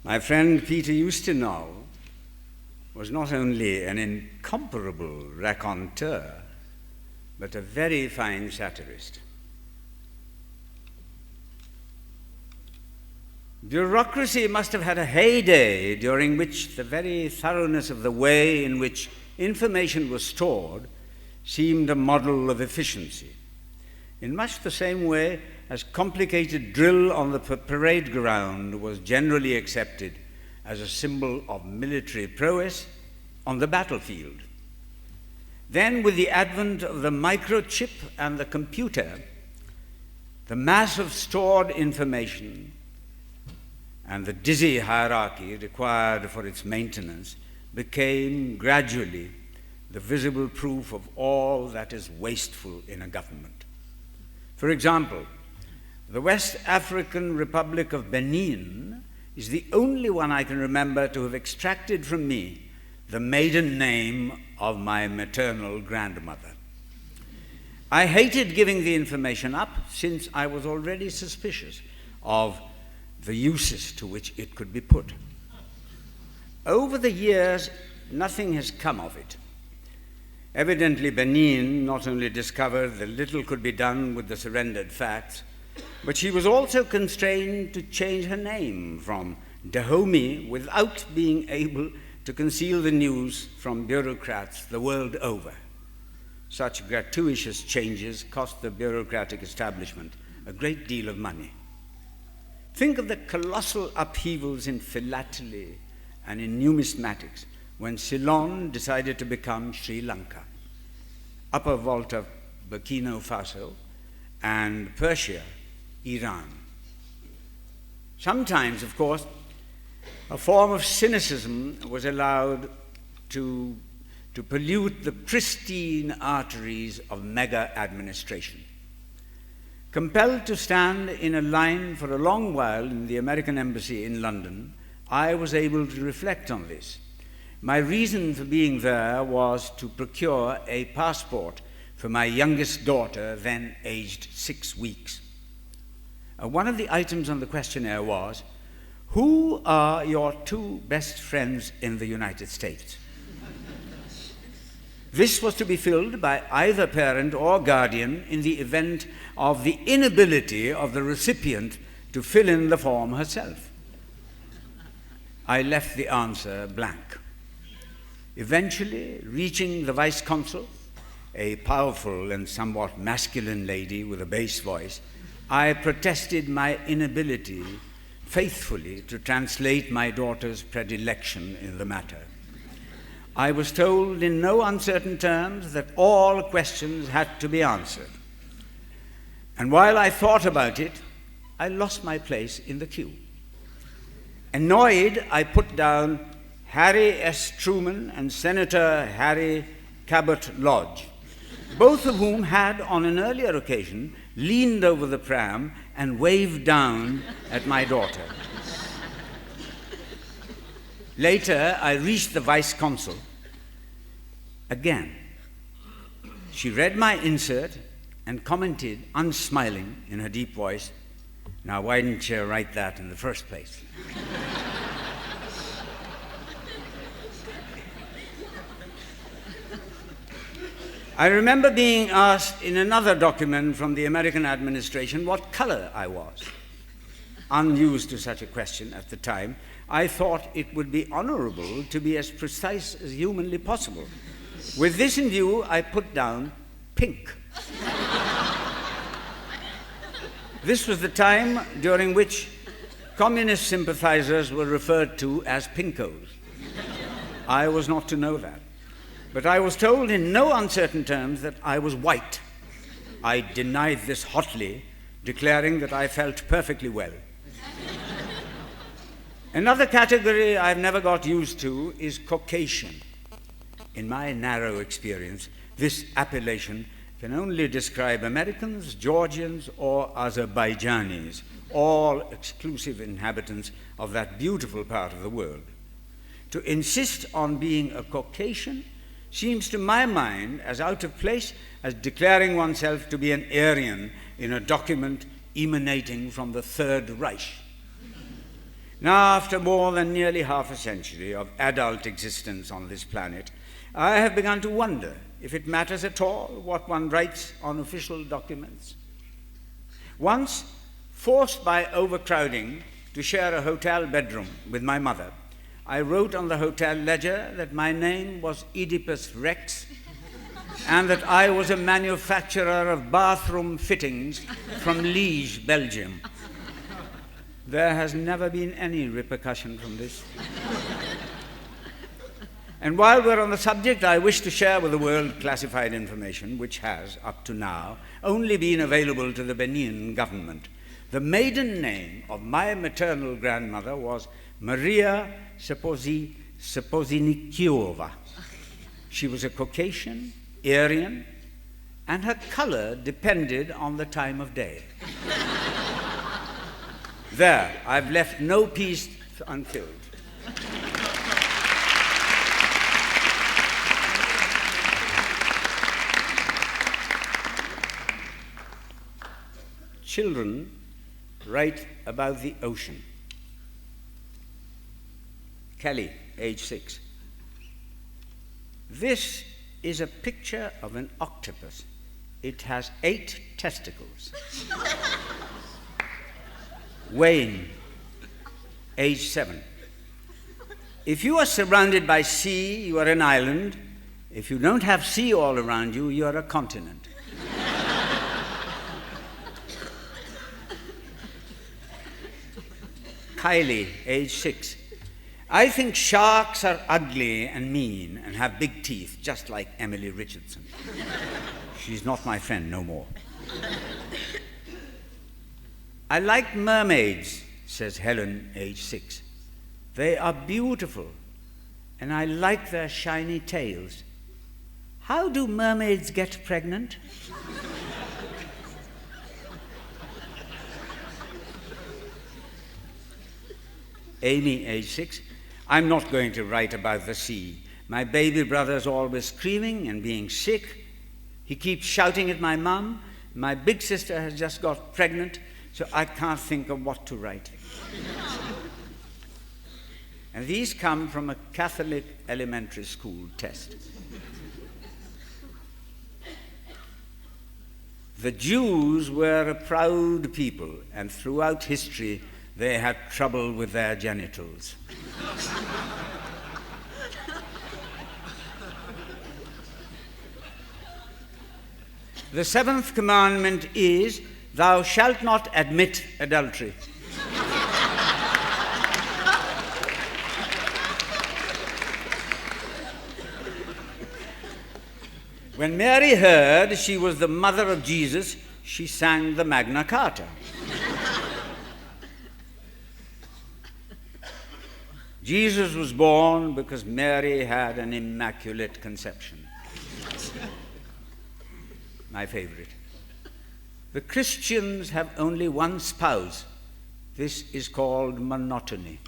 My friend Peter Ustinov was not only an incomparable raconteur, but a very fine satirist. Bureaucracy must have had a heyday during which the very thoroughness of the way in which information was stored seemed a model of efficiency. In much the same way as complicated drill on the parade ground was generally accepted as a symbol of military prowess on the battlefield. Then, with the advent of the microchip and the computer, the mass of stored information and the dizzy hierarchy required for its maintenance became gradually the visible proof of all that is wasteful in a government. For example, the West African Republic of Benin is the only one I can remember to have extracted from me the maiden name of my maternal grandmother. I hated giving the information up since I was already suspicious of the uses to which it could be put. Over the years, nothing has come of it. Evidently, Benin not only discovered that little could be done with the surrendered facts, but she was also constrained to change her name from Dahomey without being able to conceal the news from bureaucrats the world over. Such gratuitous changes cost the bureaucratic establishment a great deal of money. Think of the colossal upheavals in philately and in numismatics when Ceylon decided to become Sri Lanka, Upper Volta, Burkina Faso, and Persia, Iran. Sometimes, of course, a form of cynicism was allowed to pollute the pristine arteries of mega administration. Compelled to stand in a line for a long while in the American embassy in London, I was able to reflect on this. My reason for being there was to procure a passport for my youngest daughter, then aged 6 weeks. One of the items on the questionnaire was, "Who are your 2 best friends in the United States?" This was to be filled by either parent or guardian in the event of the inability of the recipient to fill in the form herself. I left the answer blank. Eventually, reaching the vice consul, a powerful and somewhat masculine lady with a bass voice, I protested my inability faithfully to translate my daughter's predilection in the matter. I was told in no uncertain terms that all questions had to be answered. And while I thought about it, I lost my place in the queue. Annoyed, I put down Harry S. Truman and Senator Harry Cabot Lodge, both of whom had, on an earlier occasion, leaned over the pram and waved down at my daughter. Later, I reached the vice consul. Again, she read my insert and commented, unsmiling, in her deep voice, "Now, why didn't you write that in the first place?" I remember being asked in another document from the American administration what color I was. Unused to such a question at the time, I thought it would be honorable to be as precise as humanly possible. With this in view, I put down pink. This was the time during which communist sympathizers were referred to as pinkos. I was not to know that. But I was told in no uncertain terms that I was white. I denied this hotly, declaring that I felt perfectly well. Another category I've never got used to is Caucasian. In my narrow experience, this appellation can only describe Americans, Georgians, or Azerbaijanis, all exclusive inhabitants of that beautiful part of the world. To insist on being a Caucasian seems to my mind as out of place as declaring oneself to be an Aryan in a document emanating from the Third Reich. Now, after more than nearly half a century of adult existence on this planet, I have begun to wonder if it matters at all what one writes on official documents. Once, forced by overcrowding to share a hotel bedroom with my mother, I wrote on the hotel ledger that my name was Oedipus Rex and that I was a manufacturer of bathroom fittings from Liège, Belgium. There has never been any repercussion from this. And while we're on the subject, I wish to share with the world classified information which has, up to now, only been available to the Benin government. The maiden name of my maternal grandmother was Maria Sepozinikiova. She was a Caucasian, Aryan, and her color depended on the time of day. There, I've left no piece unfilled. Children write about the ocean. Kelly, age 6. This is a picture of an octopus. It has 8 testicles. Wayne, age 7. If you are surrounded by sea, you are an island. If you don't have sea all around you, you are a continent. Kylie, age 6. I think sharks are ugly and mean and have big teeth, just like Emily Richardson. She's not my friend no more. I like mermaids, says Helen, age 6. They are beautiful, and I like their shiny tails. How do mermaids get pregnant? Amy, age 6. I'm not going to write about the sea. My baby brother's always screaming and being sick. He keeps shouting at my mum. My big sister has just got pregnant, so I can't think of what to write. And these come from a Catholic elementary school test. The Jews were a proud people, and throughout history they had trouble with their genitals. The 7th commandment is, thou shalt not admit adultery. When Mary heard she was the mother of Jesus, she sang the Magna Carta. Jesus was born because Mary had an immaculate conception. My favorite. The Christians have only one spouse. This is called monotony.